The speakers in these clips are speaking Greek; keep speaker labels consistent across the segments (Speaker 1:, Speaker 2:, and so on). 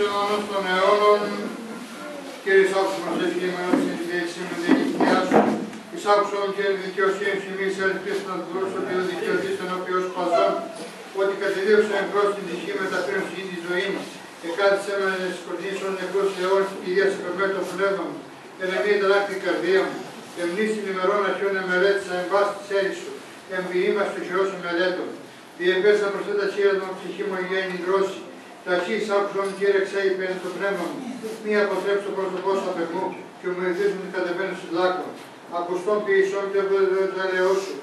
Speaker 1: αιώνας των αιώνων. Κύριε άκουσε προσευχή με στην διεύθυνση με την οικία σου. Εις άκουσον και δικαιοσύνη ημείς ελπίς να δούλους ότι ο δικαιωτής των οποίος παζών, ότι κατεδίωσε εμπρός την τυχή μεταφέρουση τη ζωή μας. Εκάθισε με να σκοτεινήσουν νεκρούς αιώνες και Κυρία με το πνεύμα μου. Ενεμεί ταράκτη η καρδία μου. Εμνήσιν ημερών αρχιών εμελέτησα εν βάση της έλης σου. Εμβοιήμα στο χειρός μελέτων. Διεμπέσα προς τα χείρα μου ψυχή μου γέννη δρόση. Ταχύς άκουσον Κύριε ξέιπεν το πνεύμα μου. Μη αποτρέψω πρόσωπό σου απεγμού και μου ειδίζουν κατεβαίνουν στους λάκκων. Ακουστών ποιησών και βεβαιωταλαιό σου.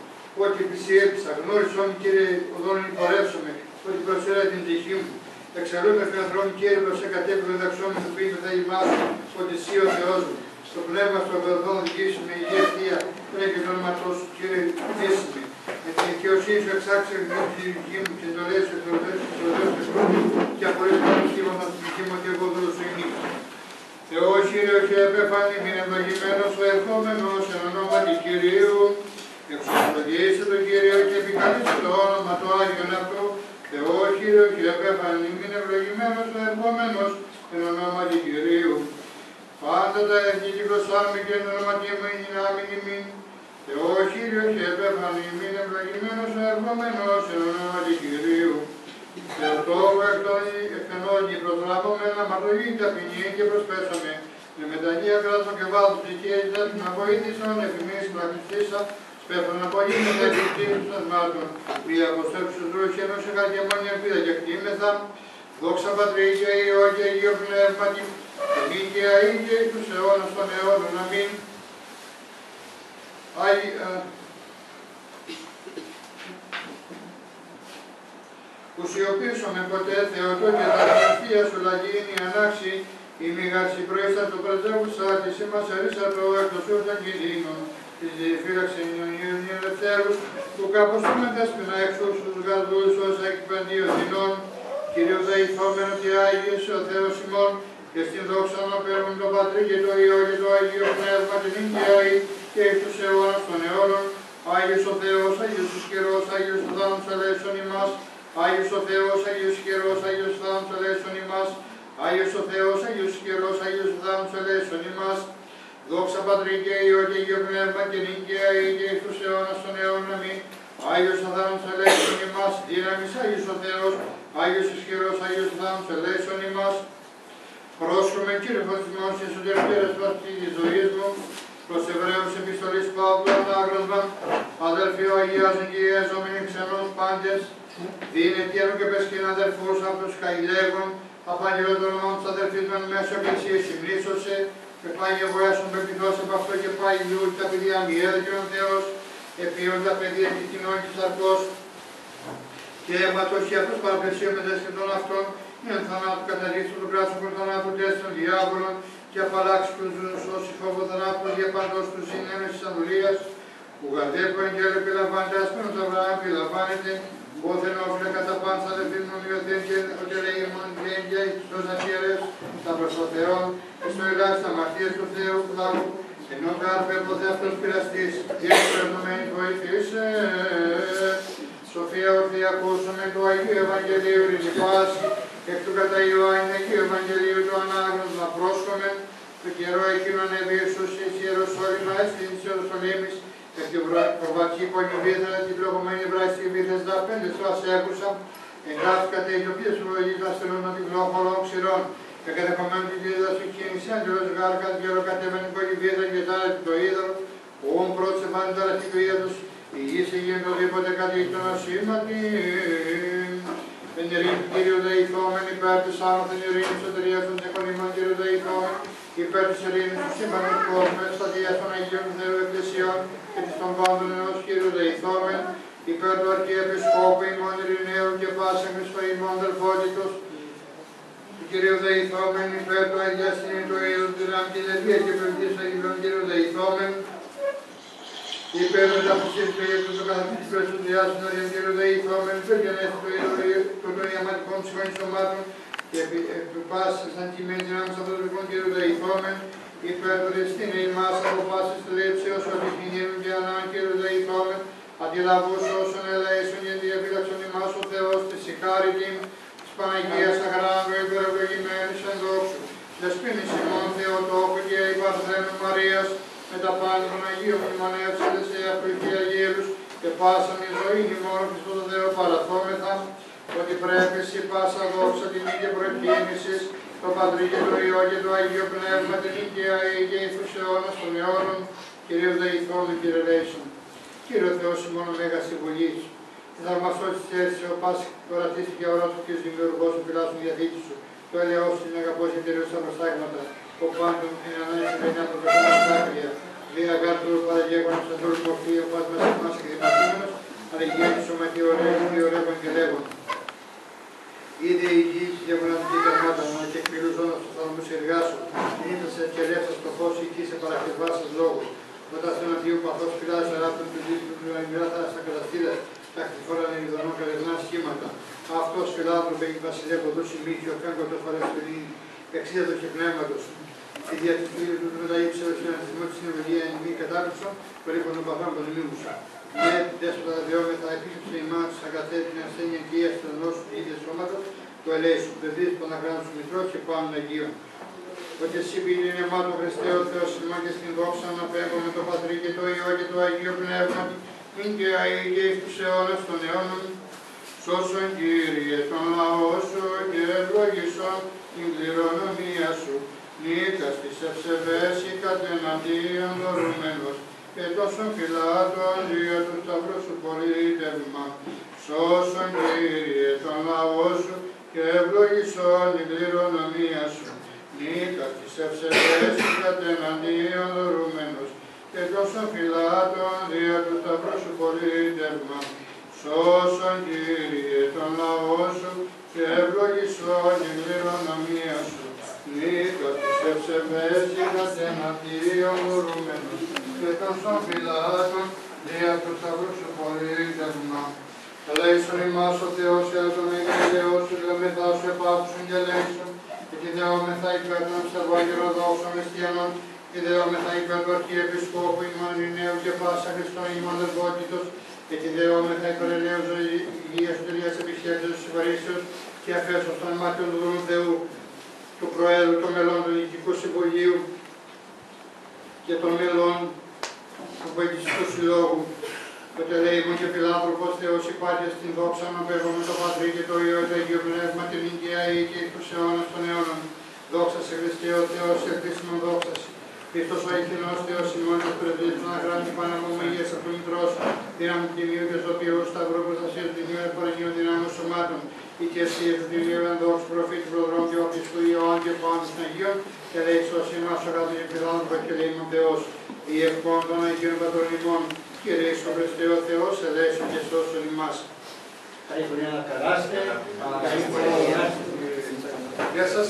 Speaker 1: Ότι πλησιέπισα. Γνώρισον Κύριε οδόν υπορεύσομαι. Ότι προσφέρα την τυχή μου. Εξαλούμε φιλανθρών Κύριε προς εκατέπλου διδαξόμου του πίσω θα ημάσου. Ότι εσύ ο Θεός μου. Στο πνεύμα στον Θεοδόν δικήσει με υγεία θεία. Πρέπει το όνοματό σου Κύριε δίσουμε. Με την δικαιοσύνη σου εξάξε τη δική μου και το λέει σου και απολύτω τον κύβωνα του δική μου και εγώ δούλω σου ημί. Θεό Κύριε και επέφανη μην ευλογημένος ο ερχόμενος εν ονόματι Κυρίου. Εξομολογήσε τον Κύριο και επικαλείσαι το όνομα του Άγιον αυτού. Θεό Κύριε και επέφανη μην ευλογημένος ο ερχόμενος εν ονόματι Κυρίου. Πάντα τα έθνη κυκλωσάμε και εν ονόματι μου είναι άμυνη μην. Θεό Κύριο και επέφανη μην ευλογημένος ο ερχόμενος εν ονόματι Κυρίου. Θεοτόβου εκτενόγη προδράμωμεν αματογή ταπεινή και προσπέσαμε. Με μεταγεία κράτων και βάθος ψυχής να βοήθησαν εφημείς πλακιστήσα σπέφτον απογίνει τα εκτίσεις των θαυμάτων. Μη αποστρέψους ρούς και ενός εγγαγε μόνη ελπίδα και κτήμεθα. Δόξα Πατρί και Υιό και Υιό Πνεύματι. Αμήν και αΐ και εις τους αιώνας των αιώνων. Αμήν. Ουσιοποιήσαμε ποτέ Θεοτό και τα χριστία σου λαγίνη ανάξει η μηγάση προίστα του πρατζεύουσα της ημάς αρίσατο εκ το σούς των κινδύνων της διαφύλαξης κοινωνίων ελευθέρους που καποστούμε δέσποινα εξούς τους γαδούς όσα εκπαντίων δεινών Κύριο δεηθόμενο και Άγιες ο Θεός ημών και στην δόξα να παίρνουν το Πατρί και το Υιό και το Αγίο Πνεύμα την Ιγιαή και εις τους αιώνας των αιώνων Άγιος ο Θεός, Άγιος ισχυρός, Άγιος ο Θάνος ελέησον ημάς Άγιος ο Θεός, Άγιος ισχυρός, Άγιος ο Θάνος ελέησον ημάς Άγιος ο Θεός, Άγιος ισχυρός, Άγιος ο Θάνος ελέησον ημάς Δόξα Πατρί και Υιό και Αγίο Πνεύμα και νικαία ή και εις τους αιώνας των αιώνων αμήν. Άγιος ο Θάνος ελέησον ημάς, δύναμις Άγιος ο Θεός, Άγιος ισχυρός, Άγιος ο Θάνος ελέησον ημάς. Πρόσχομαι Κύριε Φωτισμός και εσωτερικές βαστή της ζωής μου, προς Εβραίους επιστολής Παύλου ανάγνωσμα, αδελφοί ο Αγιάζων και Ιεζόμενοι ξενός πάντες, δίνε τιέρου και πεσκήν αδελφούς αυτούς καηλεύουν, απαγγελώ το όνομα τους αδελφίσμεν μέσω και εσύ συμνήσωσε, και πάει εγωιάσουν πεπιδός από αυτό και πάει λιούτ τα παιδιά μη έδωκε ο Θεός, επίον τα παιδιά και κοινών της αρκός, και αίματος και αυτούς παραπλησίων μετασχετών αυτών, εν θανάτου καταδείξουν του κράτους προς θανάτου τέστων διάβολων, και απαλλάξει τους ζούς όσοι φόβο θανάτου για παντός τους συνέμες της ανδουλίας, που γαδεύω εγγέλε επιλαμβάνοντας με τον Αβραάμ επιλαμβάνεται, πόθεν όφιλε κατά πάντα αδελφήν μου μειωθέν και ελεήμων και εγγέλ στους ασιερές, τα προς το Θεό, και στο ελάχιστα αμαρτίες του Θεού λαού, ενώ καρπέμποθε αυτός πειραστής, διασπερνωμένης βοηθήσε. Σοφία ορθή ακούσαμε του Αγίου Ευαγγελίου ριζιπάση, εκ του κατά Ιωάννη Αγίου Ευαγγελίου του ανάγνωσμα πρόσχομεν, το καιρό εκείνο ανέβη Ιησούς εις Ιεροσόλυμα έσθην της Ιεροσολύμης, εκ την προβατική πολυβίδα, την πλογωμένη βράση βίδες δα πέντε σου ασέκουσα, εγγράφηκατε οι οποίες προλογείς αστερούν των κυκλόχωρων ξηρών, και κατεχομένου την βίδα σου κίνηση, αντιλώς γάρκα, διαλοκατεβαίνει πολυβίδα και τάρα το είδωρο, που όν πρώτης εμφάνει ταραχή του είδους, η γη σε γίνει οδήποτε κάτι των ασήμαντη. Εν ειρήνη Κύριου δεηθόμεν, υπέρ της άνωθεν ειρήνης σωτηρίας των τεκονήμων Κύριου δεηθόμεν, υπέρ της ειρήνης του σύμπαντος κόσμου, ευσταθίας των Αγίων Θεού Εκκλησιών και της των πάντων ενός Κύριου δεηθόμεν, υπέρ του Αρχιεπισκόπου ημών Ειρηναίου και πάσεν Χριστό ημών δελφότητος, του Κυρίου δεηθόμεν, υπέρ του Αγιαστήνη του Ιησού του Ραμ και Λευκής και Πεμπτής Αγίων Κύριου δεηθόμεν, υπέρ μεταφυσής του Ιησού του καθαπίτης πρεσβειάς των Αγίων δεηθόμεν, υπέρ γενέθη των ιαματικών ψυχών σωμάτων και επί πάσης αντιμέν δυνάμεις αυτοτρικών Κύριου δεηθόμεν, υπέρ του Χριστίνη ημάς από πάσης θλίψεως ότι κινήνουν και ανάγκη Κύριου δεηθόμεν, αντιλαβούς όσων ελέησον και διεφύλαξον ημάς ο Θεός της συγχάρητην της Παναγίας Αγράμβου υπερευλογημένης εν δόξου. Δεσποίνης ημών Θεοτόκου και η Παρθένου Μαρίας, με τα πάντα των Αγίων μνημονεύσαντες σε αυτού αγγέλους και πάσαν η ζωή ημών Χριστό το Θεό παραθόμεθα, ότι πρέπει σε πάσα δόξα την ίδια προεκκίνησης, το Πατρί και το Υιό και το Αγίο Πνεύμα, την ίδια και εις αιώνας των αιώνων, Κυρίως δεηθρόνου και ρελέησον. Κύριο Θεός ημών Μέγας Συμβουλής, τη θαυμαστό της θέσης ο πας ορατής και ορότου και δημιουργός σου φυλάσσουν διαθήκη σου, το ελαιός σου είναι αγαπός και τελείως τα προστάγματα, ο πάντων είναι ανάγκη σε παιδιά προκατώντα στάκρια, δια γάρτου παραγέγονος ανθρώπου μορφή, ο πας μέσα μας και δημιουργούμενος, αλλά γέννη σωματή ωραίων και λέγον. Είδε η γη της διαγωνιστικής καρμάτων, και εκπληρουζόντας τους θαλμούς εργάσου, ήρθασε και ελεύθερος το φως εκεί σε παρακριβάσεις λόγους. Όταν στον Αντίου παθός φυλάζει αράπτων του δίκτυου του Λαϊμυρά θάλασσα καταστήλας, τα χτυφόρα νεριδονών καλεσνά σχήματα. Αυτός φιλάνθρωπε η βασιλεύω δούση μύθιο, φέγκο το φορεστολή, εξίδατο και πνεύματος. Η διατηρητή του μεταήψε ο συναντισμό της συνεργεία εν μη κατάπτυξον, περίπου των παθών των ημίμουσα. Ναι, δέσποτα διόμεθα επίσκεψε ημάς αγαθέ την ασθένεια και η ασθενός του ίδιου σώματος, το ελέησου, παιδείς των αγράμμων σου μητρός και πάνω Αγίων. Ότι εσύ πήγε είναι μάτω Χριστέ ο Θεός ημών και στην δόξα να με το Πατρί και το Υιό και το Αγίο Πνεύμα, μην και αίγε εις τους αιώνας των αιώνων. Σώσον Κύριε τον λαό σου και ευλογήσον την κληρονομία σου. Νίκας της ευσεβές ή κατεναντίον δωρούμενος και τόσων φυλάτων δια του σταυρού σου πολίτευμα. Σώσον Κύριε τον λαό σου και ευλογήσον την κληρονομία σου. Νίκας της ευσεβές ή κατεναντίον δωρούμενος και τόσων φυλάτων δια του σταυρού σου πολίτευμα. Σώσον Κύριε τον λαό σου και ευλογήσον την κληρονομία σου. Νίκας της ευσεβές ή κατεναντίον δωρούμενος και τόσων φυλάτων δια του σταυρού σου πολίτευμα. Ελέησον ημάς ο Θεός και το μεγαλύτερος σου, λεμεθά σου επάψουν και ελέησον. Και τη δεόμεθα υπέρ των ψευόγερων δόξων χριστιανών, και δεόμεθα υπέρ του Αρχιεπισκόπου ημών Ειρηναίου και πάσα Χριστόν ημών δεσπότητος, και τη δεόμεθα υπέρ ελέους υγείας τελείας επιχείρησης της Βαρύσεως και αφέσεως των μάτιων του Δούλου Θεού, του Προέδρου των μελών του Διοικητικού Συμβουλίου και των μελών του Ποητιστικού Συλλόγου. Τότε λέει μου και φιλάνθρωπος Θεός υπάρχει στην δόξα να παίρνουμε το Πατρί και το Υιό και το Αγίο Πνεύμα την οικία ή και εις τους αιώνας των αιώνων. Δόξα σε Χριστέ ο Θεός, σε χρήσιμον δόξαση. Χριστός ο αληθινός Θεός ημών και πρεσβείτης να γράμει παναμομίγειας από του Μητρός, δύναμη τιμίου και σωτηρού σταυρού προστασίας τιμίου εφορενίων δυνάμων σωμάτων. Η και εσύ του τιμίου ενδόξου προφήτη προδρόμου και όπλης του Ιωάννη και πάνω των Αγίων, και λέει σώσει εμάς ο κάτω και φιλάνθρωπο και λέει μου Θεός, η ευχών των Αγίων Πατρών ημών. Κύριε Ιησού Χριστέ ο Θεός, ελέησον και σώσον ημάς.
Speaker 2: Καλή χρονιά να περάσετε.
Speaker 1: Γεια σας.